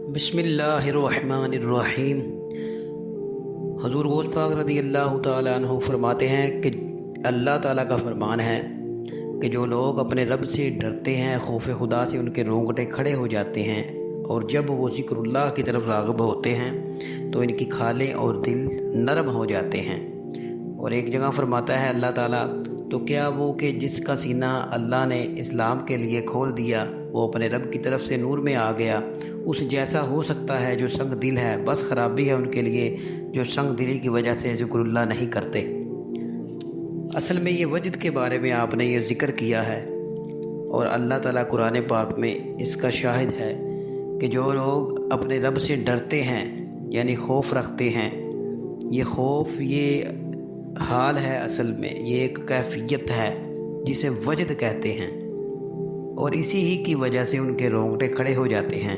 बिस्मिल्लाहिर्रहमानिर्रहीम। हज़ूर गौस पाक रज़ी अल्लाह ताला अन्हु फरमाते हैं कि अल्लाह ताला का फरमान है कि जो लोग अपने रब से डरते हैं, खौफ खुदा से उनके रोंगटे खड़े हो जाते हैं, और जब वो ज़िक्रुल्लाह की तरफ राग़िब होते हैं तो इनकी खालें और दिल नरम हो जाते हैं। और एक जगह फरमाता है अल्लाह ताला, तो क्या वो कि जिसका सीना अल्लाह ने इस्लाम के लिए खोल दिया वो अपने रब की तरफ से नूर में आ गया, उस जैसा हो सकता है जो संग दिल है। बस खराबी है उनके लिए जो संग दिली की वजह से ज़िक्रुल्लाह नहीं करते। असल में ये वजद के बारे में आपने ये ज़िक्र किया है, और अल्लाह ताला कुरान पाक में इसका शाहिद है कि जो लोग अपने रब से डरते हैं यानी खौफ रखते हैं, ये खौफ ये हाल है, असल में ये एक कैफियत है जिसे वजद कहते हैं, और इसी ही की वजह से उनके रोंगटे खड़े हो जाते हैं,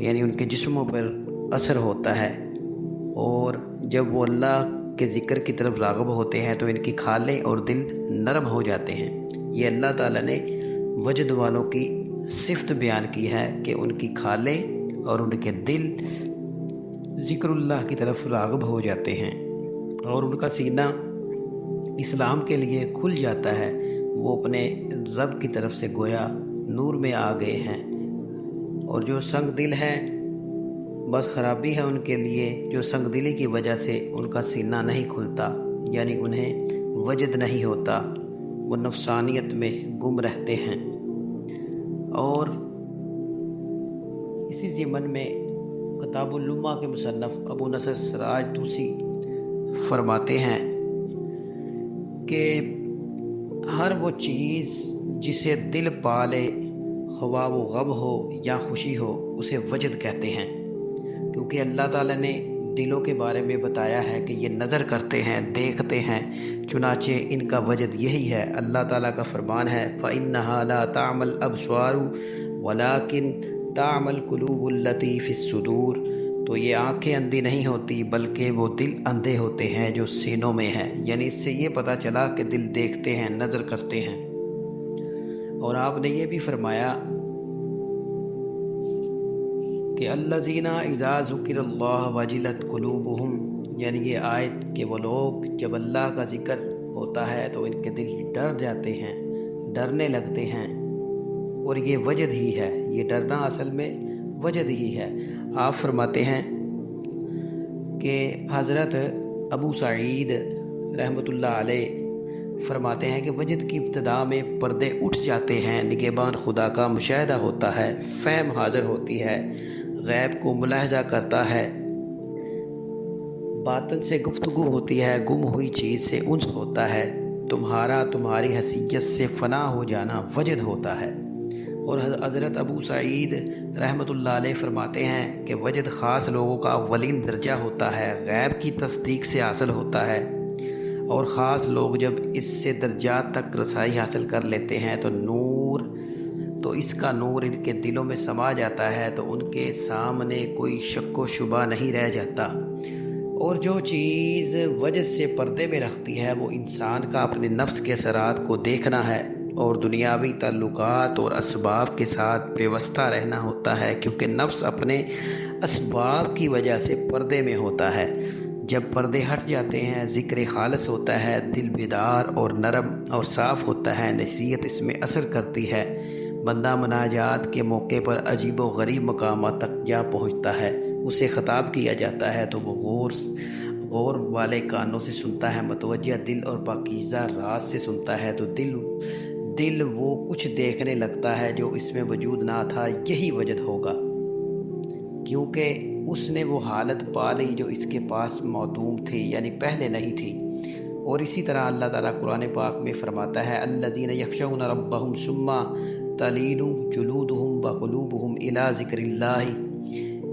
यानी उनके जिस्मों पर असर होता है। और जब वो अल्लाह के ज़िक्र की तरफ राग़िब होते हैं तो इनकी खालें और दिल नरम हो जाते हैं। ये अल्लाह ताला ने वजद वालों की सिफ़त बयान की है कि उनकी खालें और उनके दिल ज़िक्रुल्लाह की तरफ राग़िब हो जाते हैं और उनका सीना इस्लाम के लिए खुल जाता है। वो अपने रब की तरफ से गोया नूर में आ गए हैं। और जो संग दिल है, बस खराबी है उनके लिए जो संग दिली की वजह से उनका सीना नहीं खुलता, यानी उन्हें वजद नहीं होता, वो नफसानियत में गुम रहते हैं। और इसी ज़िमन में किताबुल लुम्मा के मुसन्नफ़ अबू नसर सिराज तूसी फरमाते हैं कि हर वो चीज़ जिसे दिल पाले, ख्वाह वो गम हो या खुशी हो, उसे वजद कहते हैं। क्योंकि अल्लाह ताला ने दिलों के बारे में बताया है कि ये नज़र करते हैं, देखते हैं, चुनाचे इनका वजद यही है। अल्लाह ताला का फरमान है, फ़इन्नहा ला तामल अबस्वारु वलाकिन तामल कुलूबुल्लती फ़िस्सुदूर। तो ये आंखें अंधी नहीं होती बल्कि वो दिल अंधे होते हैं जो सीनों में हैं। यानी इससे ये पता चला कि दिल देखते हैं, नज़र करते हैं। और आपने ये भी फरमाया कि अल्लज़ीना इज़ा ज़ुकिरल्लाह वजिलत कुलूबुहुम, यानी ये आयत कि वो लोग जब अल्लाह का ज़िक्र होता है तो इनके दिल डर जाते हैं, डरने लगते हैं। और ये वजद ही है, ये डरना असल में वजद ही है। आप फरमाते हैं कि हज़रत अबू सईद रहमतुल्लाह अलैह फरमाते हैं कि वजद की इब्तिदा में पर्दे उठ जाते हैं, निगहबान खुदा का मुशाहिदा होता है, फ़हम हाज़िर होती है, गैब को मुलाहज़ा करता है, बातन से गुफ्तगू होती है, गुम हुई चीज़ से उन्स होता है, तुम्हारी हैसियत से फ़ना हो जाना वजद होता है। और हज़रत अबू सईद रहमतुल्लाह अलैह फरमाते हैं कि वजद ख़ास लोगों का अव्वलीन दर्जा होता है, गैब की तस्दीक से हासिल होता है, और ख़ास लोग जब इससे दर्जात तक रसाई हासिल कर लेते हैं तो इसका नूर इनके दिलों में समा जाता है, तो उनके सामने कोई शक व शुबा नहीं रह जाता। और जो चीज़ वजद से पर्दे में रखती है वो इंसान का अपने नफ्स के असरात को देखना है और दुनियावी ताल्लुकात और असबाब के साथ बेवस्ता रहना होता है, क्योंकि नफ्स अपने असबाब की वजह से पर्दे में होता है। जब पर्दे हट जाते हैं, ज़िक्र खालिस होता है, दिल बेदार और नरम और साफ़ होता है, नसीहत इसमें असर करती है, बंदा मनाजात के मौके पर अजीब व गरीब मकामात तक जा पहुँचता है, उसे ख़िताब किया जाता है तो वो गौर वाले कानों से सुनता है, मतवज्जा दिल और पाकीज़ा राज से सुनता है, तो दिल वो कुछ देखने लगता है जो इसमें वजूद ना था। यही वजद होगा, क्योंकि उसने वो हालत पा ली जो इसके पास मौजूद थी, यानी पहले नहीं थी। और इसी तरह अल्लाह ताला कुरान पाक में फरमाता है, अल्लज़ीना यख़शौना रब्बहुम सुम्मा तलीनु जुलूदुहुम व क़ुलूबुहुम इला ज़िक्रिल्लाह,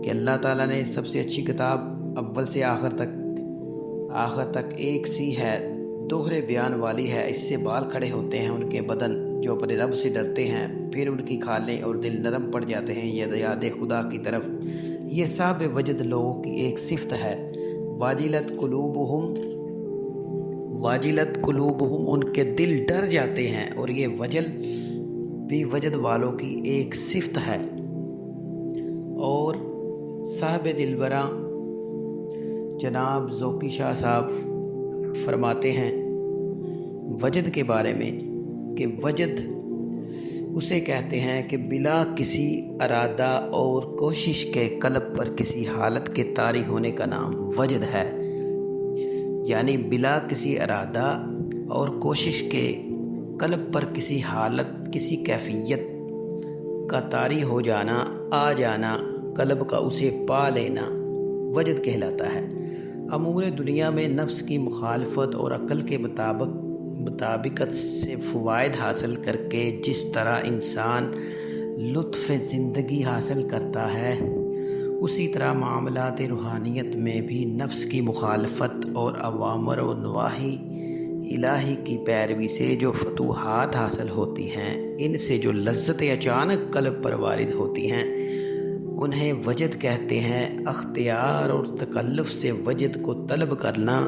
कि अल्लाह ताला ने सबसे अच्छी किताब अव्वल से आखिर तक एक सी है, दोहरे बयान वाली है। इससे बाल खड़े होते हैं उनके बदन जो अपने रब से डरते हैं, फिर उनकी खालें और दिल नरम पड़ जाते हैं याद खुदा की तरफ। ये साहब वजद लोगों की एक सिफ़त है। वाजिलत कुलूबुहुम, उनके दिल डर जाते हैं, और ये वजल भी वजद वालों की एक सिफ़त है। اور صاحب دلبرا جناب ذوقی شاہ صاحب فرماتے ہیں وجد کے بارے میں کہ وجد اسے کہتے ہیں کہ بلا کسی ارادہ اور کوشش کے قلب پر کسی حالت کے طاری ہونے کا نام وجد ہے. یعنی بلا کسی ارادہ اور کوشش کے قلب پر کسی حالت کسی کیفیت کا طاری ہو جانا، آ جانا، قلب کا اسے پا لینا وجد کہلاتا ہے. امور دنیا میں نفس کی مخالفت اور عقل کے مطابقت سے فوائد حاصل کر کے جس طرح انسان لطف زندگی حاصل کرتا ہے، اسی طرح معاملات روحانیت میں بھی نفس کی مخالفت اور اوامر و نواہی الہی کی پیروی سے جو فتوحات حاصل ہوتی ہیں، ان سے جو لذتیں اچانک قلب پر وارد ہوتی ہیں، انہیں وجد کہتے ہیں. اختیار اور تکلف سے وجد کو طلب کرنا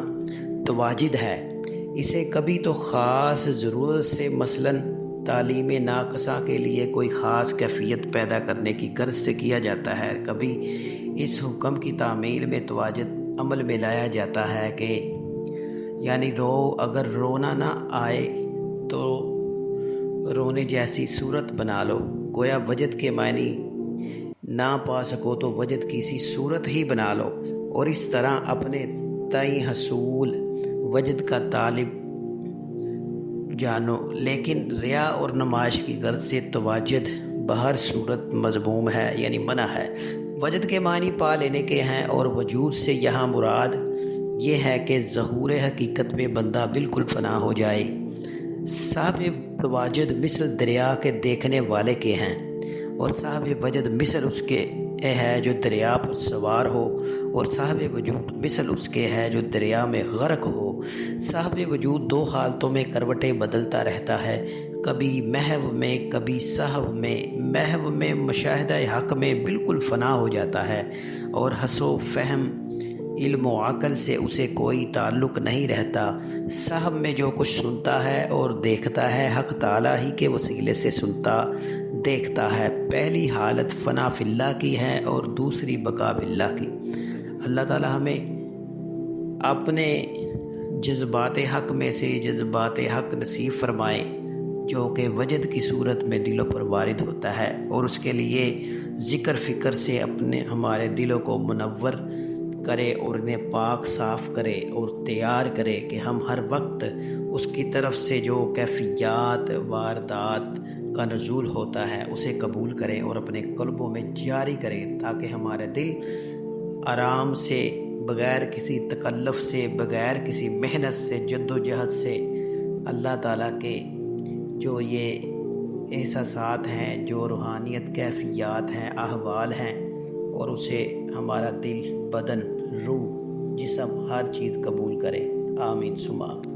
تو واجد ہے. اسے کبھی تو خاص ضرورت سے، مثلاً تعلیم ناقصہ کے لیے کوئی خاص کیفیت پیدا کرنے کی غرض سے کیا جاتا ہے. کبھی اس حکم کی تعمیل میں تو واجد عمل میں لایا جاتا ہے کہ یعنی اگر رونا نہ آئے تو رونے جیسی صورت بنا لو. گویا وجد کے معنی نہ پا سکو تو وجد کی سی صورت ہی بنا لو، اور اس طرح اپنے تئیں حصول وجد کا طالب جانو. لیکن ریا اور نمائش کی غرض سے تو واجد بہر صورت مذموم ہے، یعنی منع ہے. وجد کے معنی پا لینے کے ہیں، اور وجود سے یہاں مراد یہ ہے کہ ظہور حقیقت میں بندہ بالکل فنا ہو جائے. صاحب واجد مثل دریا کے دیکھنے والے کے ہیں، اور صاحب وجد مثل اس کے ہے جو دریا پر سوار ہو، اور صاحب وجود مثل اس کے ہے جو دریا میں غرق ہو. صاحب وجود دو حالتوں میں کروٹیں بدلتا رہتا ہے، کبھی محو میں کبھی صحو میں. محو میں مشاہدہ حق میں بالکل فنا ہو جاتا ہے، اور حس و فہم، علم و عقل سے اسے کوئی تعلق نہیں رہتا. صحو میں جو کچھ سنتا ہے اور دیکھتا ہے حق تعالیٰ ہی کے وسیلے سے سنتا دیکھتا ہے. پہلی حالت فنا فی اللہ کی ہے اور دوسری بقا باللہ کی. اللہ تعالیٰ ہمیں اپنے جذبات حق میں سے جذبات حق نصیب فرمائے جو کہ وجد کی صورت میں دلوں پر وارد ہوتا ہے، اور اس کے لیے ذکر فکر سے ہمارے دلوں کو منور کرے اور انہیں پاک صاف کرے اور تیار کرے کہ ہم ہر وقت اس کی طرف سے جو کیفیات واردات کا نزول ہوتا ہے اسے قبول کریں اور اپنے قلبوں میں جاری کریں، تاکہ ہمارے دل آرام سے، بغیر کسی تکلف سے، بغیر کسی محنت سے، جد و جہد سے اللہ تعالیٰ کے جو یہ احساسات ہیں، جو روحانیت کیفیات ہیں، احوال ہیں، اور اسے ہمارا دل، بدن، روح، جسم، ہر چیز قبول کرے. آمین ثم آمین.